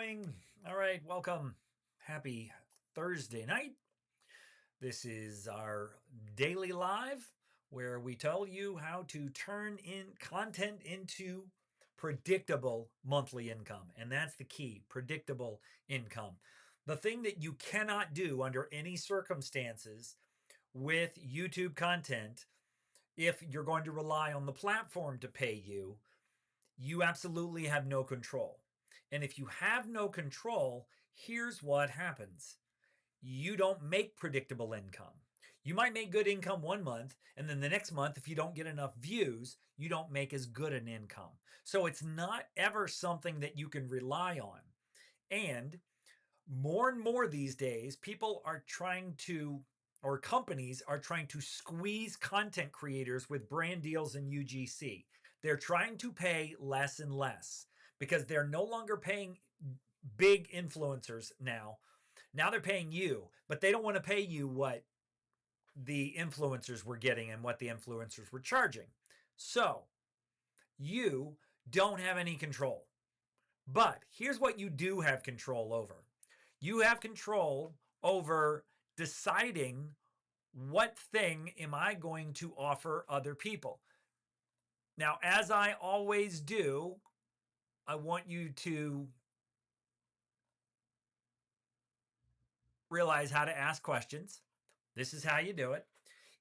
going? All right, welcome. Happy Thursday night. This is our daily live where we tell you how to turn in content into predictable monthly income. And that's the key, predictable income. The thing that you cannot do under any circumstances with YouTube content, if you're going to rely on the platform to pay you, you absolutely have no control. And if you have no control, here's what happens: you don't make predictable income. You might make good income one month, and then the next month, if you don't get enough views, you don't make as good an income. So it's not ever something that you can rely on. And more these days, people are trying to, or companies are trying to squeeze content creators with brand deals and UGC. They're trying to pay less and less because they're no longer paying big influencers now. Now they're paying you, but they don't want to pay you what the influencers were getting and what the influencers were charging. So you don't have any control. But here's what you do have control over: you have control over deciding, what thing am I going to offer other people? Now, as I always do, I want you to realize how to ask questions. This is how you do it.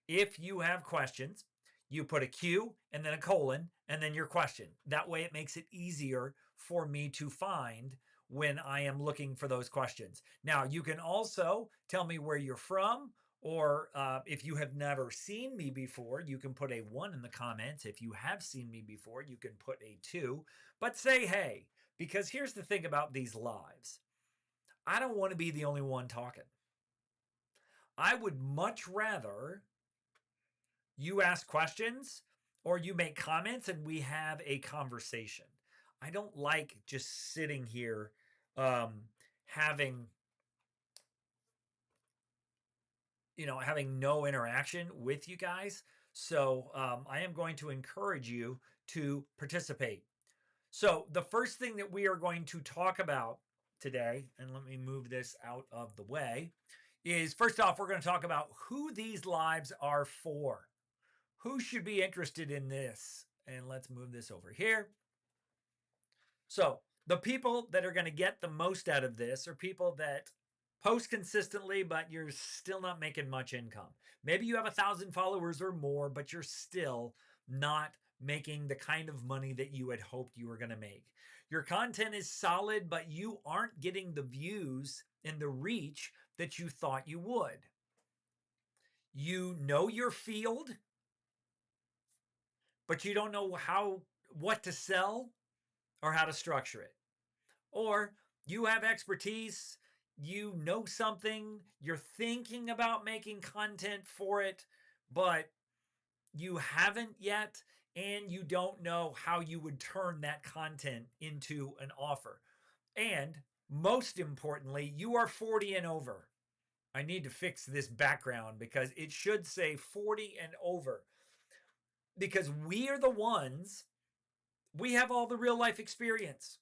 If you have questions, you put a Q and then a colon and then your question. That way it makes it easier for me to find when I am looking for those questions. Now, you can also tell me where you're from, or if you have never seen me before, you can put a 1 in the comments. If you have seen me before, you can put a 2, but say hey, because here's the thing about these lives: I don't want to be the only one talking. I would much rather you ask questions or you make comments and we have a conversation. I don't like just sitting here having having no interaction with you guys. So I am going to encourage you to participate. So the first thing that we are going to talk about today, and let me move this out of the way, is first off, we're going to talk about who these lives are for. Who should be interested in this? And let's move this over here. So the people that are going to get the most out of this are people that post consistently, but you're still not making much income. Maybe you have 1,000 followers or more, but you're still not making the kind of money that you had hoped you were going to make. Your content is solid, but you aren't getting the views and the reach that you thought you would. You know your field, but you don't know what to sell or how to structure it. Or you have expertise, you know something, you're thinking about making content for it, but you haven't yet, and you don't know how you would turn that content into an offer. And most importantly, you are 40 and over. I need to fix this background because it should say 40 and over, because we are the ones, we have all the real life experience.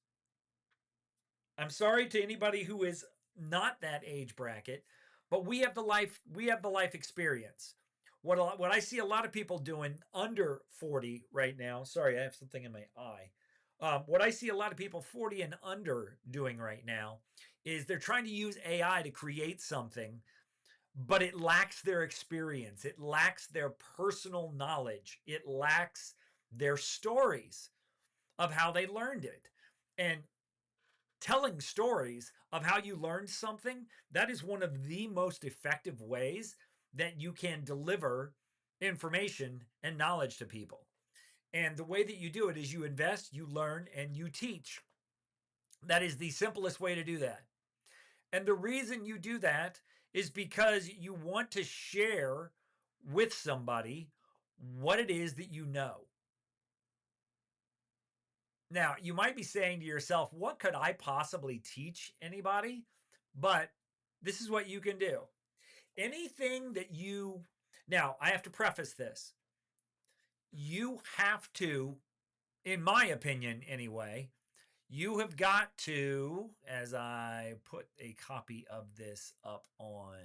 I'm sorry to anybody who is not that age bracket, but we have the life experience. What I see a lot of people doing under 40 right now. Sorry, I have something in my eye. What I see a lot of people 40 and under doing right now is they're trying to use AI to create something, but it lacks their experience. It lacks their personal knowledge. It lacks their stories of how they learned it. And telling stories of how you learned something, that is one of the most effective ways that you can deliver information and knowledge to people. And the way that you do it is you invest, you learn, and you teach. That is the simplest way to do that. And the reason you do that is because you want to share with somebody what it is that you know. Now, you might be saying to yourself, what could I possibly teach anybody? But this is what you can do. Anything that you, now I have to preface this. You have to, in my opinion anyway, you have got to, as I put a copy of this up on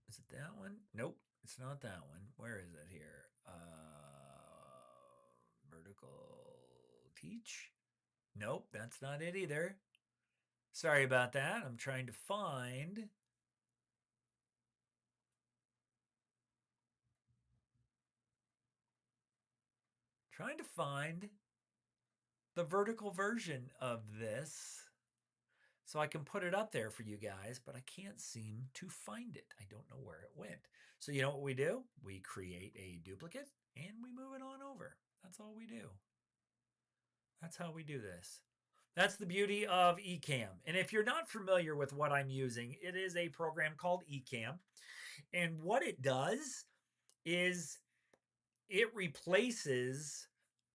is it that one? Nope, it's not that one. Where is it here? Vertical teach? Nope, that's not it either. Sorry about that. I'm trying to find the vertical version of this so I can put it up there for you guys, but I can't seem to find it. I don't know where it went. So you know what we do? We create a duplicate and we move it on over. That's all we do. That's how we do this. That's the beauty of Ecamm. And if you're not familiar with what I'm using, it is a program called Ecamm. And what it does is it replaces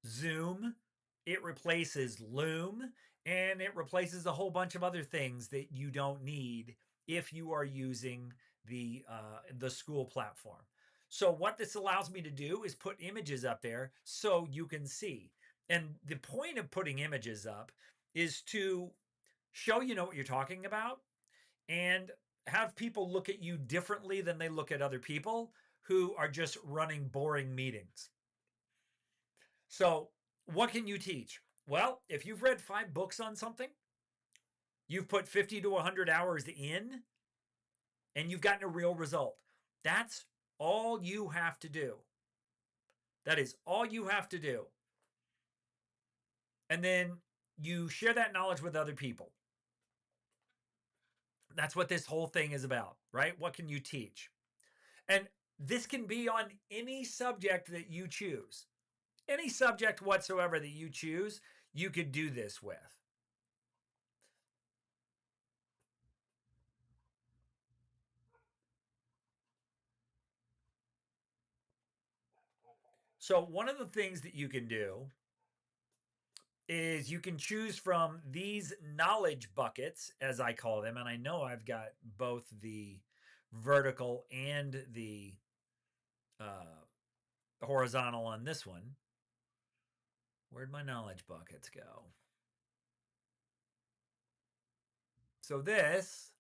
Zoom, it replaces Loom, and it replaces a whole bunch of other things that you don't need if you are using the school platform. So what this allows me to do is put images up there so you can see. And the point of putting images up is to show you know what you're talking about and have people look at you differently than they look at other people who are just running boring meetings. So, what can you teach? Well, if you've read 5 books on something, you've put 50 to 100 hours in, and you've gotten a real result. That's all you have to do. That is all you have to do. And then you share that knowledge with other people. That's what this whole thing is about, right? What can you teach? And this can be on any subject that you choose. Any subject whatsoever that you choose, you could do this with. So one of the things that you can do is you can choose from these knowledge buckets, as I call them. And I know I've got both the vertical and the horizontal on this one. Where'd my knowledge buckets go? So this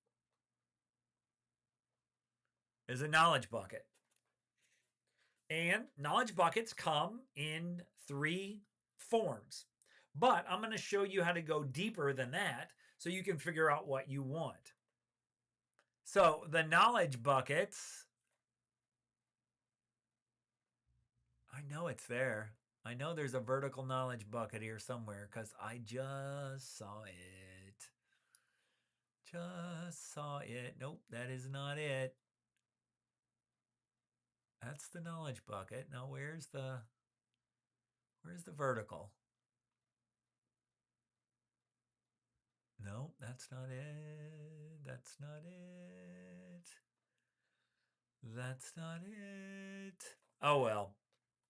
is a knowledge bucket. And knowledge buckets come in 3 forms. But I'm going to show you how to go deeper than that so you can figure out what you want. So the knowledge buckets, I know it's there. I know there's a vertical knowledge bucket here somewhere because I just saw it. Just saw it. Nope, that is not it. That's the knowledge bucket. Now where's the vertical? No, that's not it. That's not it. That's not it. Oh, well.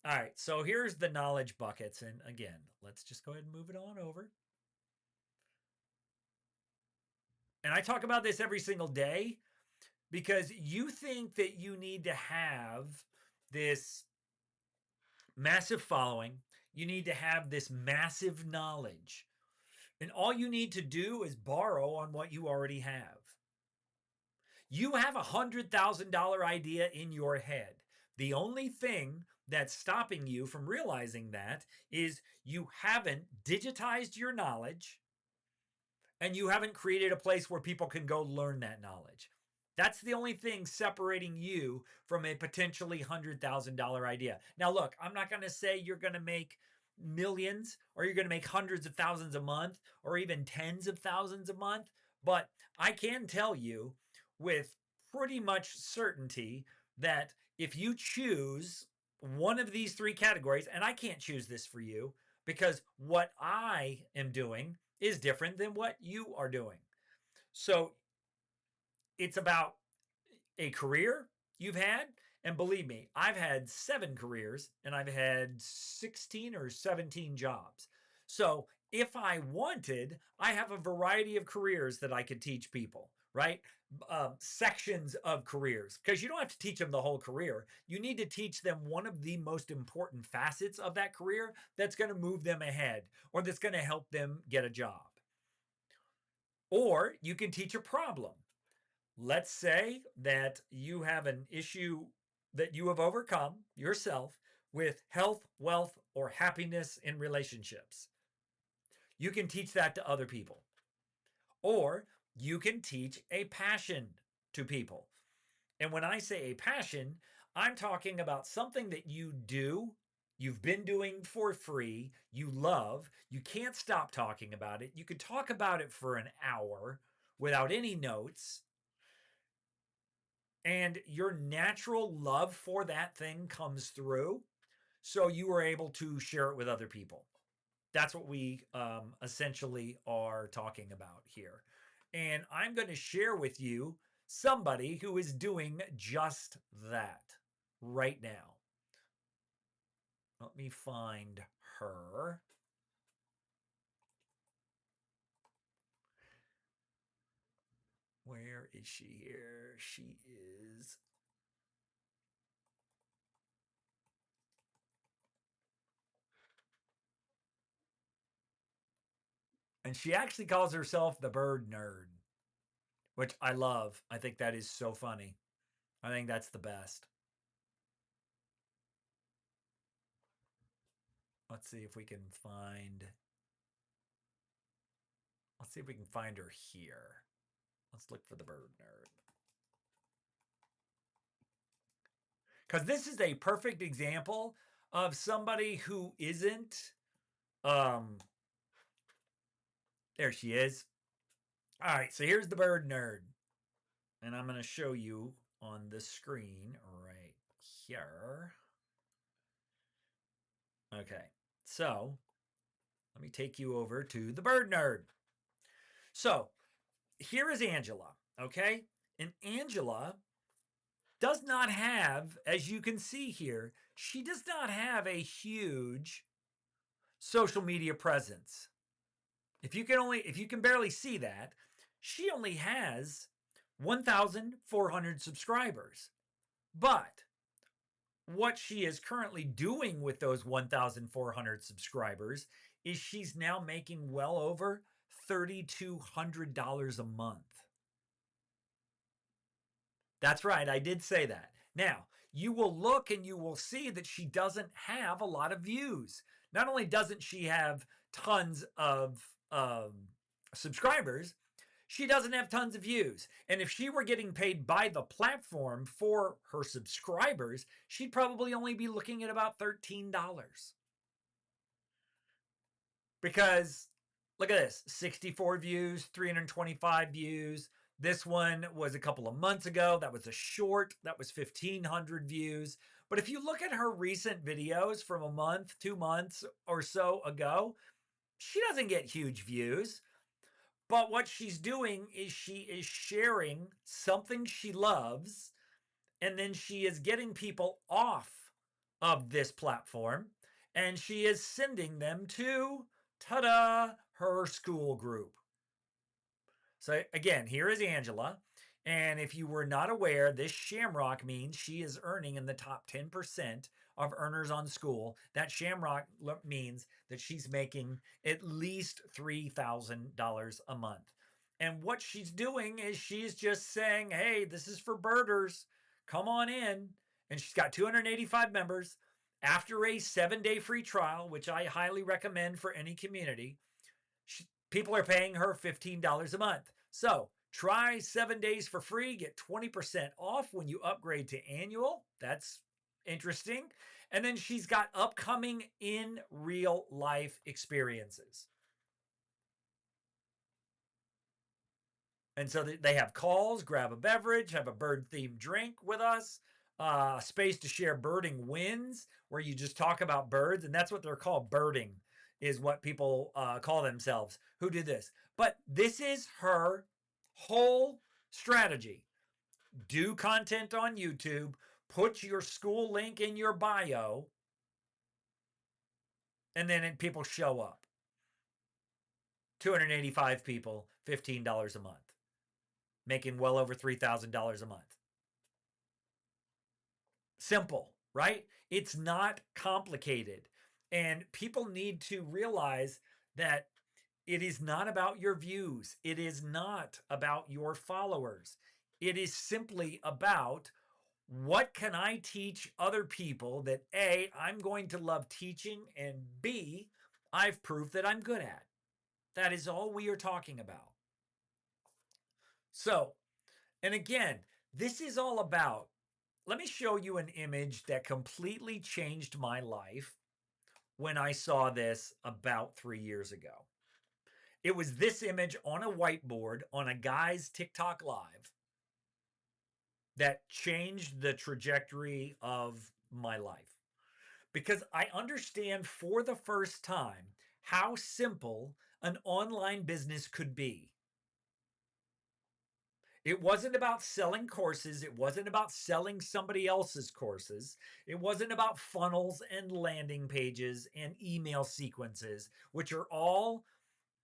All right. So here's the knowledge buckets. And again, let's just go ahead and move it on over. And I talk about this every single day because you think that you need to have this massive following, you need to have this massive knowledge. And all you need to do is borrow on what you already have. You have $100,000 idea in your head. The only thing that's stopping you from realizing that is you haven't digitized your knowledge and you haven't created a place where people can go learn that knowledge. That's the only thing separating you from a potentially $100,000 idea. Now, look, I'm not going to say you're going to make millions or you're going to make hundreds of thousands a month or even tens of thousands a month, but I can tell you with pretty much certainty that if you choose one of these 3 categories, and I can't choose this for you because what I am doing is different than what you are doing. So it's about a career you've had. And believe me, I've had 7 careers and I've had 16 or 17 jobs. So if I wanted, I have a variety of careers that I could teach people, right? Sections of careers, because you don't have to teach them the whole career. You need to teach them one of the most important facets of that career that's going to move them ahead or that's going to help them get a job. Or you can teach a problem. Let's say that you have an issue that you have overcome yourself with health, wealth, or happiness in relationships. You can teach that to other people. Or you can teach a passion to people. And when I say a passion, I'm talking about something that you do, you've been doing for free, you love, you can't stop talking about it. You could talk about it for an hour without any notes. And your natural love for that thing comes through. So you are able to share it with other people. That's what we essentially are talking about here. And I'm going to share with you somebody who is doing just that right now. Let me find her. Where is she here? She is. And she actually calls herself the bird nerd, which I love. I think that is so funny. I think that's the best. Let's see if we can find. Let's see if we can find her here. Let's look for the bird nerd. Because this is a perfect example of somebody who isn't. There she is. All right, so here's the bird nerd. And I'm going to show you on the screen right here. Okay, so let me take you over to the bird nerd. So here is Angela, okay? And Angela does not have, as you can see here, she does not have a huge social media presence. If you can barely see that, she only has 1,400 subscribers. But what she is currently doing with those 1,400 subscribers is she's now making well over $3,200 a month. That's right, I did say that. Now, you will look and you will see that she doesn't have a lot of views. Not only doesn't she have tons of subscribers, she doesn't have tons of views. And if she were getting paid by the platform for her subscribers, she'd probably only be looking at about $13. Because look at this, 64 views, 325 views. This one was a couple of months ago. That was a short. That was 1,500 views. But if you look at her recent videos from a month, 2 months or so ago, she doesn't get huge views. But what she's doing is she is sharing something she loves, and then she is getting people off of this platform, and she is sending them to, ta-da, her school group. So again, here is Angela. And if you were not aware, this Shamrock means she is earning in the top 10% of earners on school. That Shamrock means that she's making at least $3,000 a month. And what she's doing is she's just saying, hey, this is for birders. Come on in. And she's got 285 members. After a 7-day free trial, which I highly recommend for any community, people are paying her $15 a month. So try 7 days for free, get 20% off when you upgrade to annual. That's interesting. And then she's got upcoming in real life experiences. And so they have calls, grab a beverage, have a bird themed drink with us, space to share birding wins, where you just talk about birds. And that's what they're called. Birding is what people call themselves who do this. But this is her whole strategy. Do content on YouTube, put your school link in your bio, and then people show up. 285 people, $15 a month. making well over $3,000 a month. Simple, right? It's not complicated. And people need to realize that it is not about your views. It is not about your followers. It is simply about what can I teach other people that A, I'm going to love teaching, and B, I've proved that I'm good at. That is all we are talking about. So, and again, this is all about, let me show you an image that completely changed my life when I saw this about 3 years ago. It was this image on a whiteboard on a guy's TikTok live that changed the trajectory of my life because I understand for the first time how simple an online business could be. It wasn't about selling courses. It wasn't about selling somebody else's courses. It wasn't about funnels and landing pages and email sequences, which are all,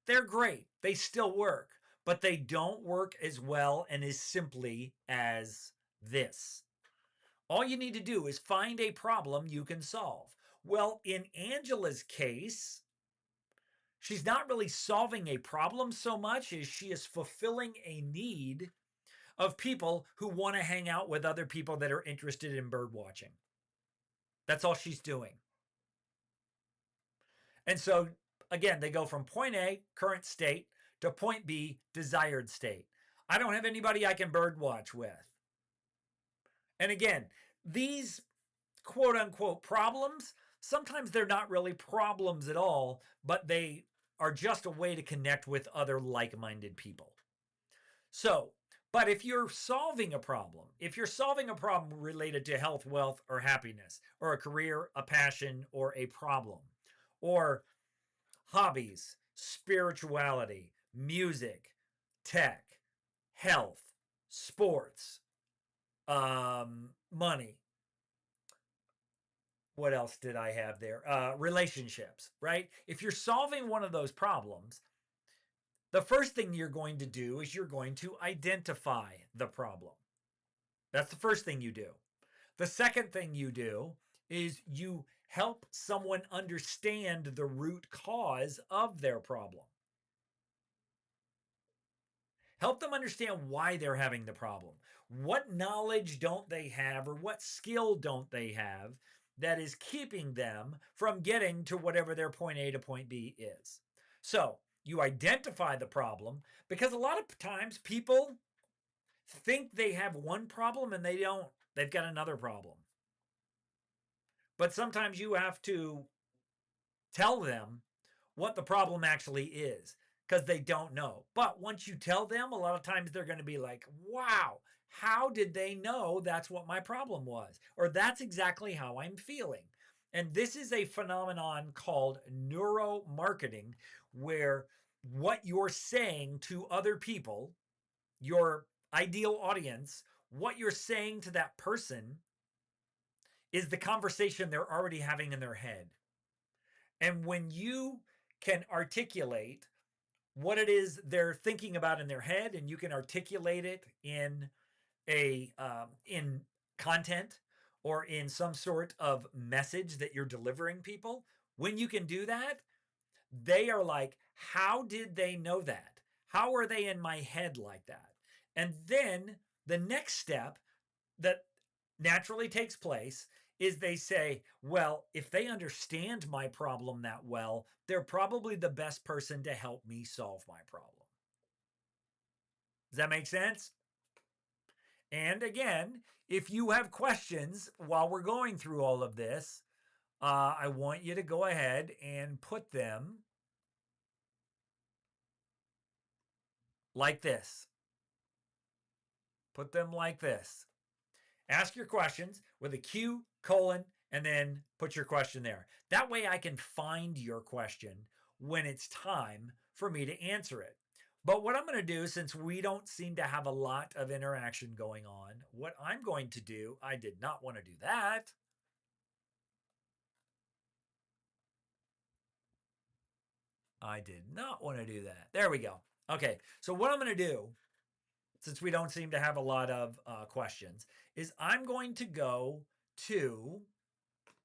they're great. They still work, but they don't work as well and as simply as this. All you need to do is find a problem you can solve. Well, in Angela's case, she's not really solving a problem so much as she is fulfilling a need of people who want to hang out with other people that are interested in bird watching. That's all she's doing. And so, again, they go from point A, current state, to point B, desired state. I don't have anybody I can bird watch with. And again, these quote unquote problems, sometimes they're not really problems at all, but they are just a way to connect with other like minded people. So, but if you're solving a problem, if you're solving a problem related to health, wealth, or happiness, or a career, a passion, or a problem, or hobbies, spirituality, music, tech, health, sports, money. What else did I have there? Relationships, right? If you're solving one of those problems, the first thing you're going to do is you're going to identify the problem. That's the first thing you do. The second thing you do is you help someone understand the root cause of their problem. Help them understand why they're having the problem. What knowledge don't they have, or what skill don't they have that is keeping them from getting to whatever their point A to point B is? So you identify the problem, because a lot of times people think they have one problem and they don't. They've got another problem. But sometimes you have to tell them what the problem actually is, because they don't know. But once you tell them, a lot of times they're going to be like, wow, how did they know that's what my problem was? Or that's exactly how I'm feeling. And this is a phenomenon called neuromarketing, where what you're saying to other people, your ideal audience, what you're saying to that person is the conversation they're already having in their head. And when you can articulate what it is they're thinking about in their head, and you can articulate it in in content or in some sort of message that you're delivering people, when you can do that, they are like, how did they know that? How are they in my head like that? And then the next step that naturally takes place is they say, well, if they understand my problem that well, they're probably the best person to help me solve my problem. Does that make sense? And again, if you have questions while we're going through all of this, I want you to go ahead and put them like this. Put them like this. Ask your questions with a Q, colon, and then put your question there. That way I can find your question when it's time for me to answer it. But what I'm going to do, since we don't seem to have a lot of interaction going on, what I'm going to do, I did not want to do that. I did not want to do that. There we go. Okay, so what I'm going to do since we don't seem to have a lot of questions, is I'm going to go to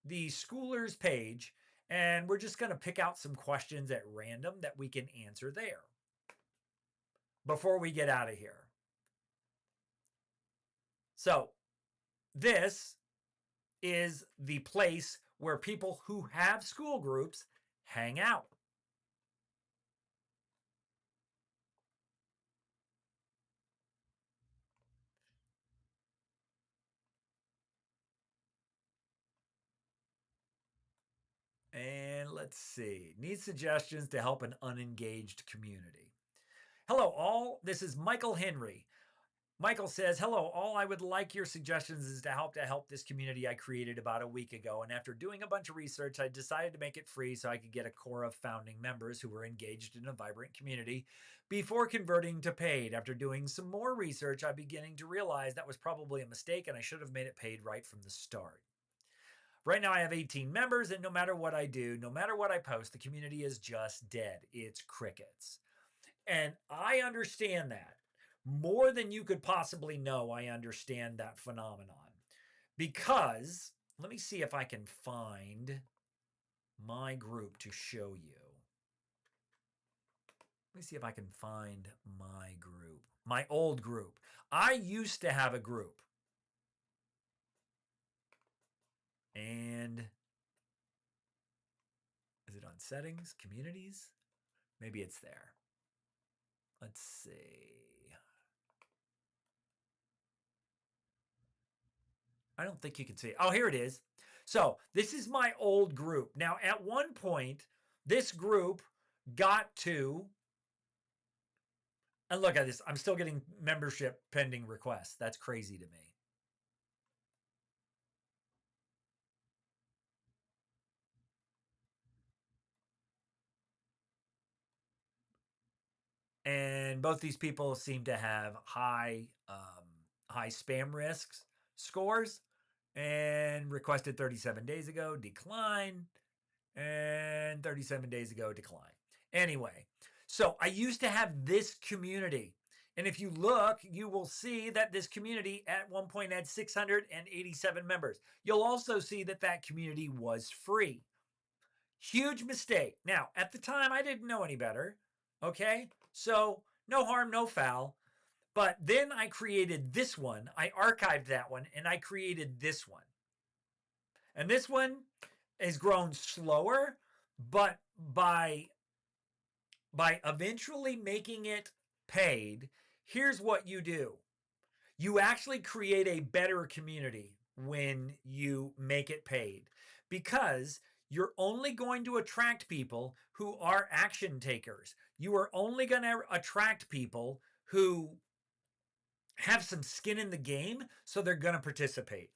the schoolers page, and we're just going to pick out some questions at random that we can answer there before we get out of here. So this is the place where people who have school groups hang out. And let's see. Need suggestions to help an unengaged community. Hello, all. This is Michael Henry. Michael says, hello, all. I would like your suggestions is to help this community I created about a week ago. And after doing a bunch of research, I decided to make it free so I could get a core of founding members who were engaged in a vibrant community before converting to paid. After doing some more research, I'm beginning to realize that was probably a mistake and I should have made it paid right from the start. Right now I have 18 members, and no matter what I do, no matter what I post, the community is just dead. It's crickets. And I understand that. More than you could possibly know, I understand that phenomenon. Because, let me see if I can find my group to show you. Let me see if I can find my group, my old group. I used to have a group. And is it on settings, communities? Maybe it's there. Let's see. I don't think you can see it. Oh, here it is. So this is my old group. Now, at one point, this group got to, and look at this, I'm still getting membership pending requests. That's crazy to me. And both these people seem to have high spam risks scores, and requested 37 days ago, decline, and 37 days ago, decline. Anyway, so I used to have this community. And if you look, you will see that this community at one point had 687 members. You'll also see that that community was free. Huge mistake. Now, at the time, I didn't know any better. Okay, so no harm, no foul. But then I created this one. I archived that one, and I created this one. And this one has grown slower, but by eventually making it paid, here's what you do. You actually create a better community when you make it paid, because you're only going to attract people who are action takers. You are only going to attract people who have some skin in the game, so they're going to participate.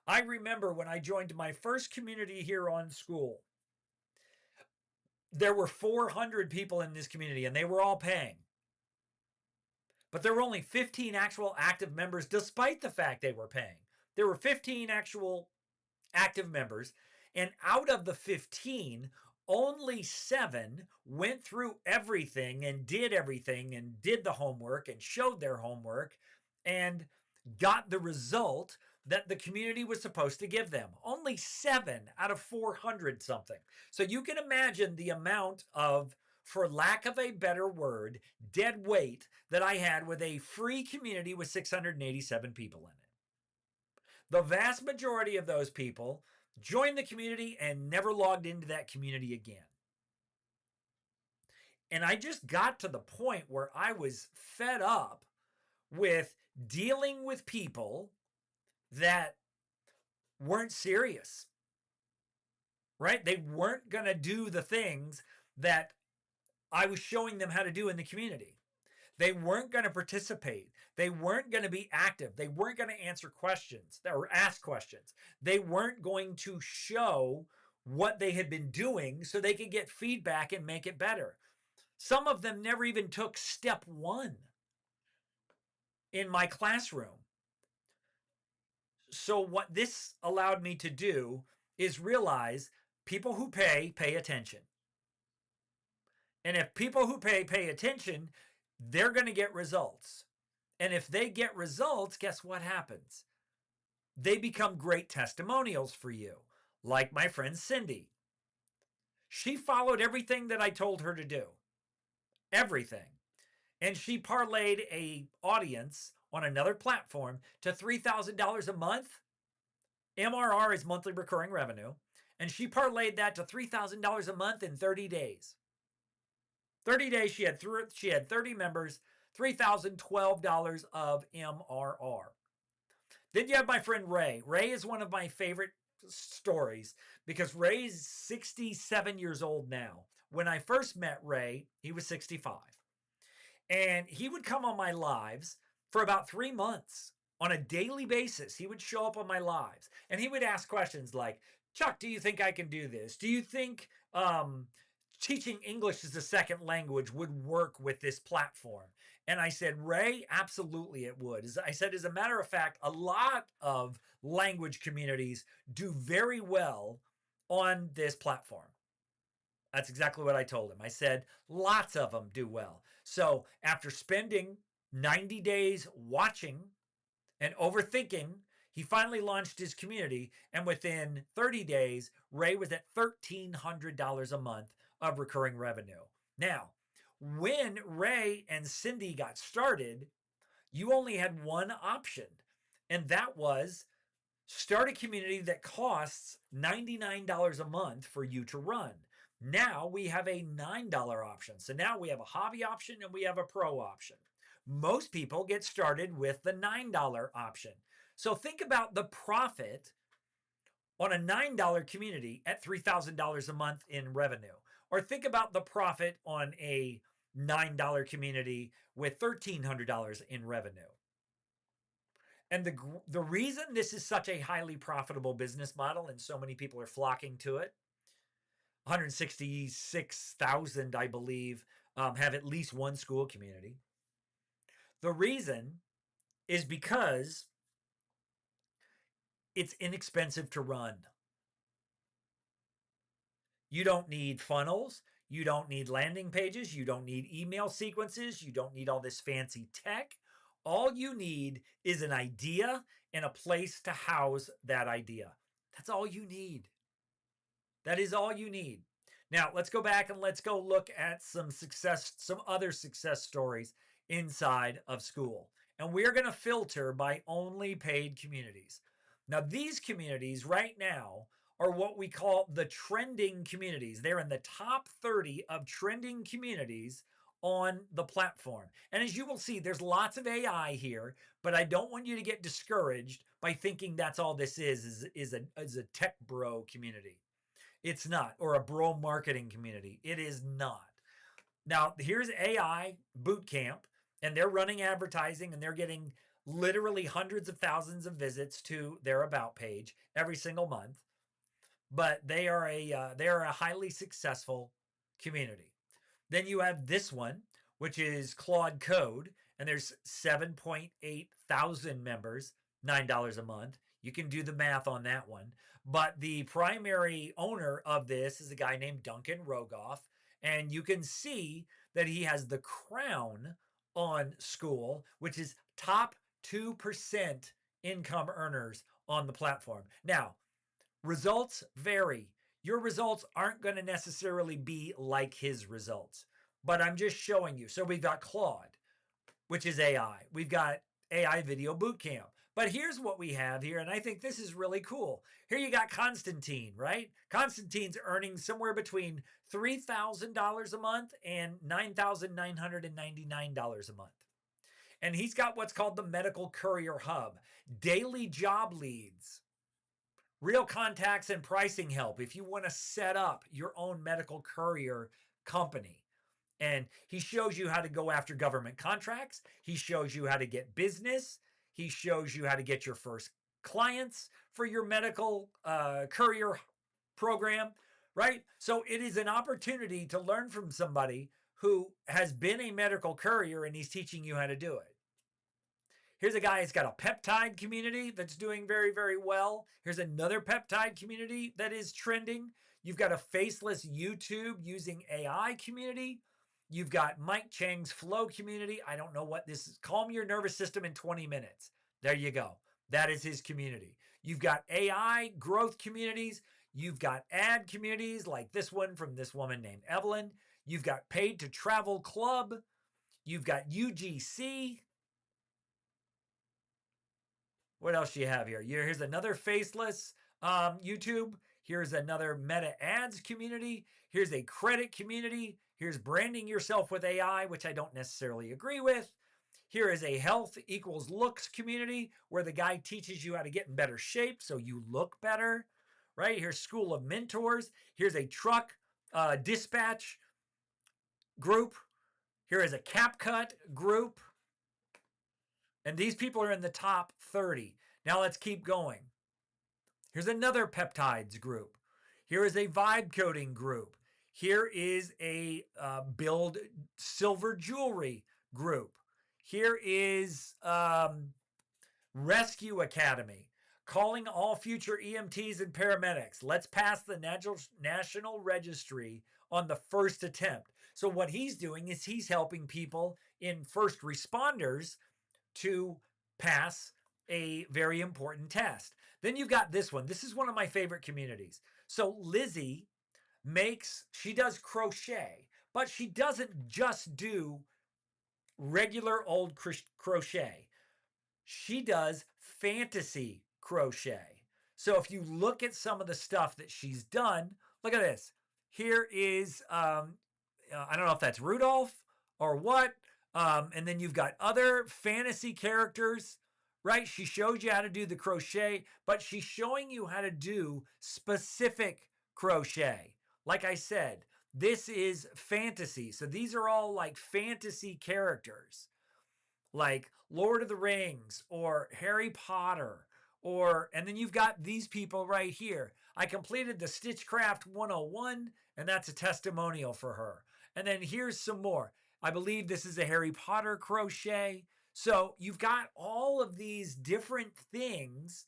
I remember when I joined my first community here on School, there were 400 people in this community, and they were all paying. But there were only 15 actual active members, despite the fact they were paying. There were 15 actual active members, and out of the 15, only 7 went through everything and did the homework and showed their homework and got the result that the community was supposed to give them. Only 7 out of 400 something. So you can imagine the amount of, for lack of a better word, dead weight that I had with a free community with 687 people in it. The vast majority of those people joined the community and never logged into that community again. And I just got to the point where I was fed up with dealing with people that weren't serious, right? They weren't going to do the things that I was showing them how to do in the community. They weren't going to participate. They weren't going to be active. They weren't going to answer questions or ask questions. They weren't going to show what they had been doing so they could get feedback and make it better. Some of them never even took step 1 in my classroom. So what this allowed me to do is realize people who pay attention. And if people who pay attention, they're going to get results. And if they get results, guess what happens? They become great testimonials for you. Like my friend Cindy. She followed everything that I told her to do. Everything. And she parlayed a audience on another platform to $3,000 a month. MRR is monthly recurring revenue. And she parlayed that to $3,000 a month in 30 days. 30 days, she had 30 members, $3,012 of MRR. Then you have my friend Ray. Ray is one of my favorite stories because Ray's 67 years old now. When I first met Ray, he was 65. And he would come on my lives for about 3 months on a daily basis. He would show up on my lives and he would ask questions like, Chuck, do you think I can do this? Do you think teaching English as a second language would work with this platform? And I said, Ray, absolutely it would. I said, as a matter of fact, a lot of language communities do very well on this platform. That's exactly what I told him. I said, lots of them do well. So after spending 90 days watching and overthinking, he finally launched his community. And within 30 days, Ray was at $1,300 a month of recurring revenue. Now, when Ray and Cindy got started, you only had one option, and that was start a community that costs $99 a month for you to run. Now we have a $9 option. So now we have a hobby option and we have a pro option. Most people get started with the $9 option. So think about the profit on a $9 community at $3,000 a month in revenue. Or think about the profit on a $9 community with $1,300 in revenue. And the reason this is such a highly profitable business model and so many people are flocking to it, 166,000, I believe, have at least one school community. The reason is because it's inexpensive to run. You don't need funnels. You don't need landing pages. You don't need email sequences. You don't need all this fancy tech. All you need is an idea and a place to house that idea. That's all you need. That is all you need. Now, let's go back and let's go look at some other success stories inside of Skool. And we're going to filter by only paid communities. Now, these communities right now are what we call the trending communities. They're in the top 30 of trending communities on the platform. And as you will see, there's lots of AI here, but I don't want you to get discouraged by thinking that's all this is a tech bro community. It's not, or a bro marketing community. It is not. Now, here's AI Bootcamp, and they're running advertising, and they're getting literally hundreds of thousands of visits to their About page every single month. But they are a highly successful community. Then you have this one, which is Claude Code, and there's 7.8 thousand members, $9 a month. You can do the math on that one. But the primary owner of this is a guy named Duncan Rogoff, and you can see that he has the crown on Skool, which is top 2% income earners on the platform. Now, results vary. Your results aren't going to necessarily be like his results, but I'm just showing you. So we've got Claude, which is AI. We've got AI Video Bootcamp. But here's what we have here, and I think this is really cool. Here you got Constantine, right? Constantine's earning somewhere between $3,000 a month and $9,999 a month. And he's got what's called the Medical Courier Hub, daily job leads, real contacts and pricing help if you want to set up your own medical courier company. And he shows you how to go after government contracts. He shows you how to get business. He shows you how to get your first clients for your medical courier program, right? So it is an opportunity to learn from somebody who has been a medical courier and he's teaching you how to do it. Here's a guy that's got a peptide community that's doing very, very well. Here's another peptide community that is trending. You've got a faceless YouTube using AI community. You've got Mike Chang's Flow community. I don't know what this is. Calm your nervous system in 20 minutes. There you go. That is his community. You've got AI growth communities. You've got ad communities like this one from this woman named Evelyn. You've got Paid to Travel Club. You've got UGC. What else do you have here? Here's another faceless YouTube. Here's another Meta Ads community. Here's a credit community. Here's branding yourself with AI, which I don't necessarily agree with. Here is a health equals looks community where the guy teaches you how to get in better shape so you look better, right? Here's School of Mentors. Here's a truck dispatch group. Here is a CapCut group. And these people are in the top 30. Now let's keep going. Here's another peptides group. Here is a vibe coding group. Here is a build silver jewelry group. Here is Rescue Academy. Calling all future EMTs and paramedics. Let's pass the National Registry on the first attempt. So what he's doing is he's helping people in first responders to pass a very important test. Then you've got this one. This is one of my favorite communities. So Lizzie she does crochet, but she doesn't just do regular old crochet. She does fantasy crochet. So if you look at some of the stuff that she's done, look at this. Here is, I don't know if that's Rudolph or what. And then you've got other fantasy characters, right? She shows you how to do the crochet, but she's showing you how to do specific crochet. Like I said, this is fantasy. So these are all like fantasy characters, like Lord of the Rings or Harry Potter, and then you've got these people right here. I completed the Stitchcraft 101, and that's a testimonial for her. And then here's some more. I believe this is a Harry Potter crochet. So you've got all of these different things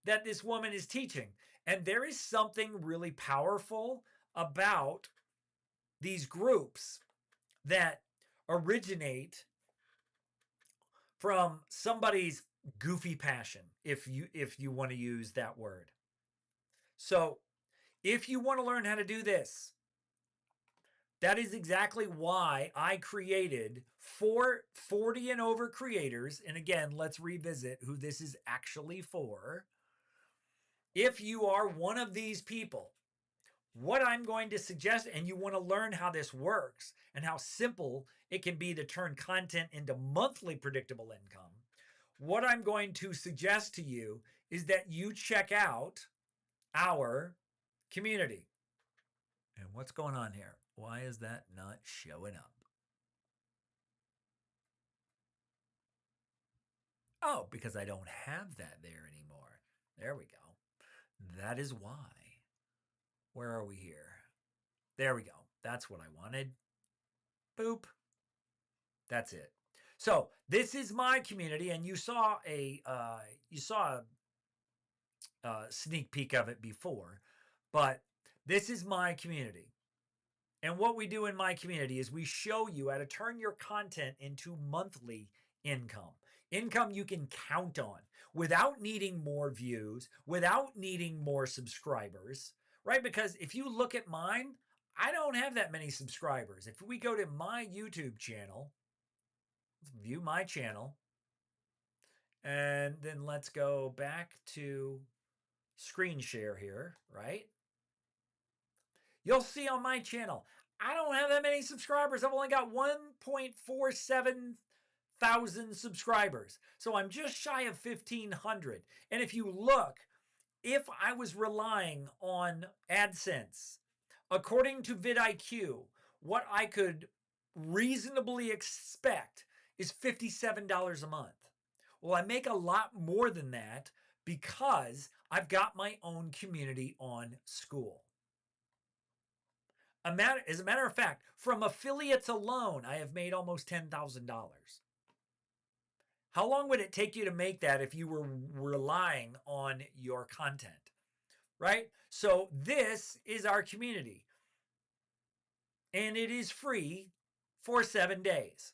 that this woman is teaching. And there is something really powerful about these groups that originate from somebody's goofy passion, if you want to use that word. So if you want to learn how to do this, that is exactly why I created for 40 and over creators. And again, let's revisit who this is actually for. If you are one of these people, what I'm going to suggest, and you want to learn how this works and how simple it can be to turn content into monthly predictable income, what I'm going to suggest to you is that you check out our community. And what's going on here? Why is that not showing up? Oh, because I don't have that there anymore. There we go. That is why. Where are we here? There we go. That's what I wanted. Boop. That's it. So this is my community, and you saw a sneak peek of it before, but this is my community. And what we do in my community is we show you how to turn your content into monthly income. Income you can count on without needing more views, without needing more subscribers, right? Because if you look at mine, I don't have that many subscribers. If we go to my YouTube channel, let's view my channel, and then let's go back to screen share here, right? You'll see on my channel, I don't have that many subscribers. I've only got 1.47 thousand subscribers. So I'm just shy of 1,500. And if you look, if I was relying on AdSense, according to vidIQ, what I could reasonably expect is $57 a month. Well, I make a lot more than that because I've got my own community on Skool. As a matter of fact, from affiliates alone, I have made almost $10,000. How long would it take you to make that if you were relying on your content, right? So this is our community, and it is free for 7 days.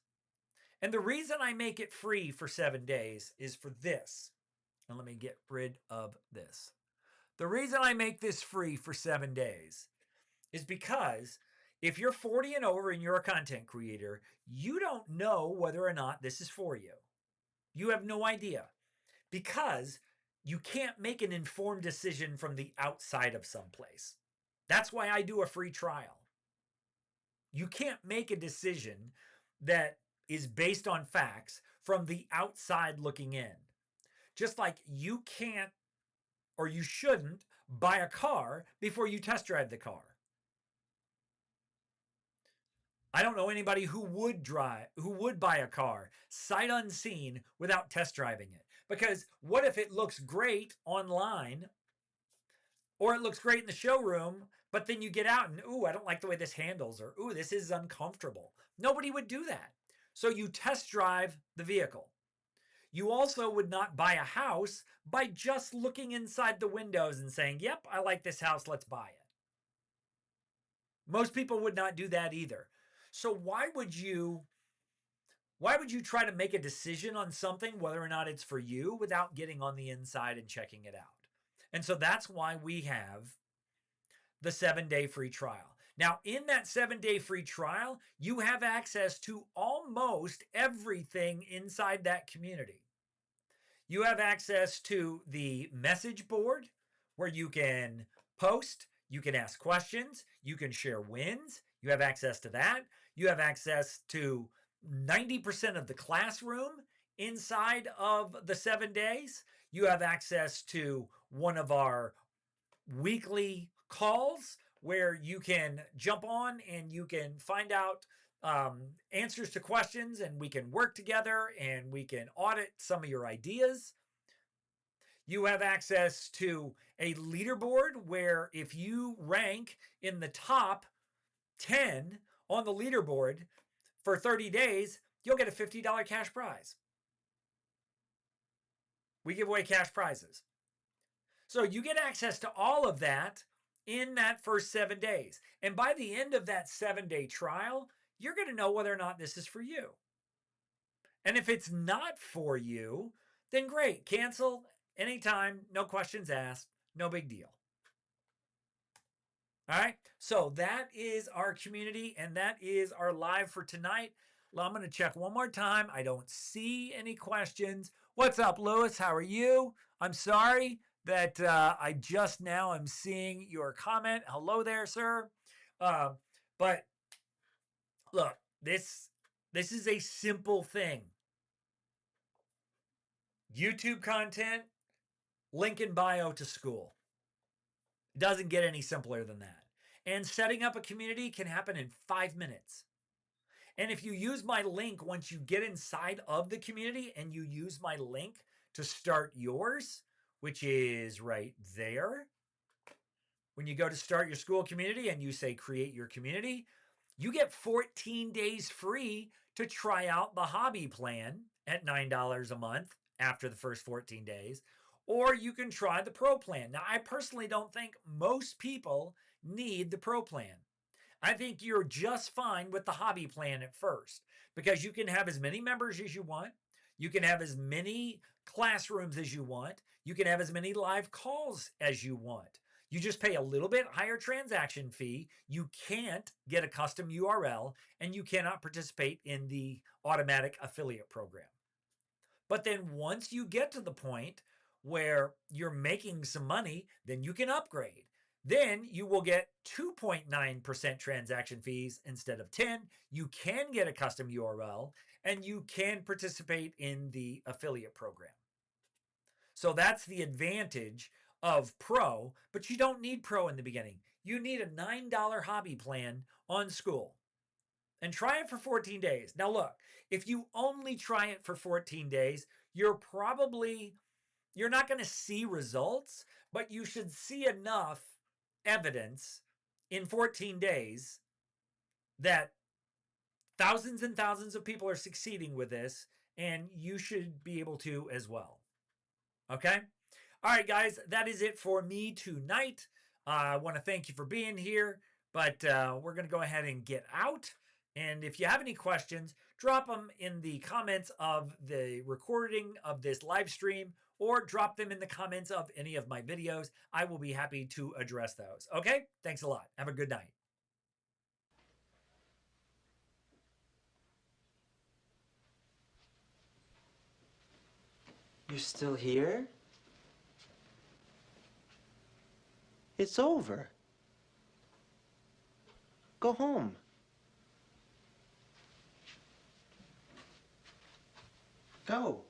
And the reason I make it free for 7 days is for this. And let me get rid of this. The reason I make this free for 7 days is because if you're 40 and over and you're a content creator, you don't know whether or not this is for you. You have no idea because you can't make an informed decision from the outside of someplace. That's why I do a free trial. You can't make a decision that is based on facts from the outside looking in. Just like you can't or you shouldn't buy a car before you test drive the car. I don't know anybody who would buy a car sight unseen without test driving it. Because what if it looks great online or it looks great in the showroom, but then you get out and, ooh, I don't like the way this handles, or ooh, this is uncomfortable. Nobody would do that. So you test drive the vehicle. You also would not buy a house by just looking inside the windows and saying, yep, I like this house, let's buy it. Most people would not do that either. So why would you try to make a decision on something, whether or not it's for you, without getting on the inside and checking it out? And so that's why we have the 7-day free trial. Now, in that 7-day free trial, you have access to almost everything inside that community. You have access to the message board where you can post, you can ask questions, you can share wins. You have access to that. You have access to 90% of the classroom inside of the 7 days. You have access to one of our weekly calls where you can jump on and you can find out answers to questions, and we can work together and we can audit some of your ideas. You have access to a leaderboard where if you rank in the top 10 on the leaderboard for 30 days, you'll get a $50 cash prize. We give away cash prizes. So you get access to all of that in that first 7 days. And by the end of that 7-day trial, you're going to know whether or not this is for you. And if it's not for you, then great. Cancel anytime. No questions asked. No big deal. All right. So that is our community, and that is our live for tonight. I'm going to check one more time. I don't see any questions. What's up, Lewis? How are you? I'm sorry that I just now am seeing your comment. Hello there, sir. But look, this is a simple thing. YouTube content, link in bio to school. It doesn't get any simpler than that. And setting up a community can happen in 5 minutes. And if you use my link once you get inside of the community and you use my link to start yours, which is right there. When you go to start your school community and you say create your community, you get 14 days free to try out the hobby plan at $9 a month after the first 14 days. Or you can try the pro plan. Now, I personally don't think most people need the pro plan. I think you're just fine with the hobby plan at first because you can have as many members as you want. You can have as many classrooms as you want. You can have as many live calls as you want. You just pay a little bit higher transaction fee. You can't get a custom URL, and you cannot participate in the automatic affiliate program. But then once you get to the point where you're making some money, then you can upgrade. Then you will get 2.9% transaction fees instead of 10. You can get a custom URL, and you can participate in the affiliate program. So that's the advantage of Pro, but you don't need Pro in the beginning. You need a $9 hobby plan on school. And try it for 14 days. Now look, if you only try it for 14 days, you're not going to see results, but you should see enough evidence in 14 days that thousands and thousands of people are succeeding with this, and you should be able to as well. Okay? All right, guys, that is it for me tonight. I want to thank you for being here, but we're going to go ahead and get out. And if you have any questions, drop them in the comments of the recording of this live stream or drop them in the comments of any of my videos. I will be happy to address those. Okay? Thanks a lot. Have a good night. You're still here? It's over. Go home. Go.